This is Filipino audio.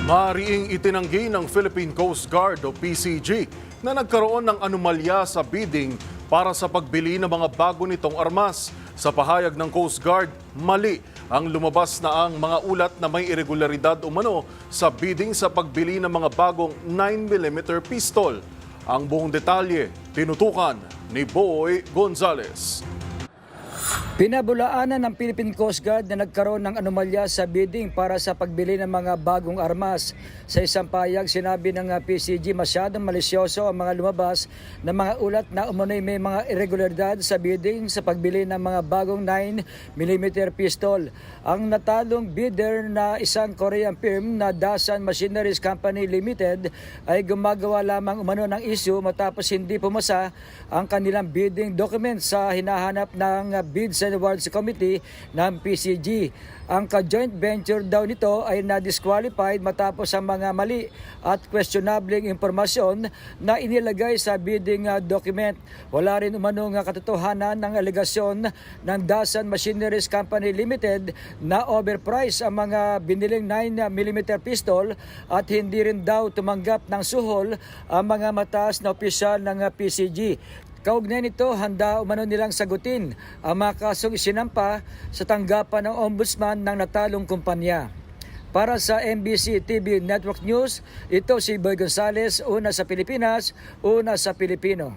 Mariing itinanggi ng Philippine Coast Guard o PCG na nagkaroon ng anomalya sa bidding para sa pagbili ng mga bago nitong armas. Sa pahayag ng Coast Guard, mali ang lumabas na ang mga ulat na may irregularidad umano sa bidding sa pagbili ng mga bagong 9mm pistol. Ang buong detalye, tinutukan ni Boy Gonzales. Pinabulaanan ng Philippine Coast Guard na nagkaroon ng anomalya sa bidding para sa pagbili ng mga bagong armas. Sa isang pahayag, sinabi ng PCG masyadong malisyoso ang mga lumabas na mga ulat na umano'y may mga irregularidad sa bidding sa pagbili ng mga bagong 9mm pistol. Ang natalong bidder na isang Korean firm na Dasan Machineries Company Limited ay gumagawa lamang umano ng issue matapos hindi pumasa ang kanilang bidding document sa hinahanap ng Bids and Awards Committee ng PCG. Ang ka-joint venture daw nito ay na-disqualified matapos ang mga mali at questionabling impormasyon na inilagay sa bidding document. Wala rin umanong katotohanan ng alegasyon ng Dasan Machineries Company Limited na overpriced ang mga biniling 9mm pistol at hindi rin daw tumanggap ng suhol ang mga mataas na opisyal ng PCG. Kaugnay nito, handa umano nilang sagutin ang mga kasong isinampa sa tanggapan ng ombudsman ng natalong kumpanya. Para sa MBC TV Network News, ito si Boy Gonzales, una sa Pilipinas, una sa Pilipino.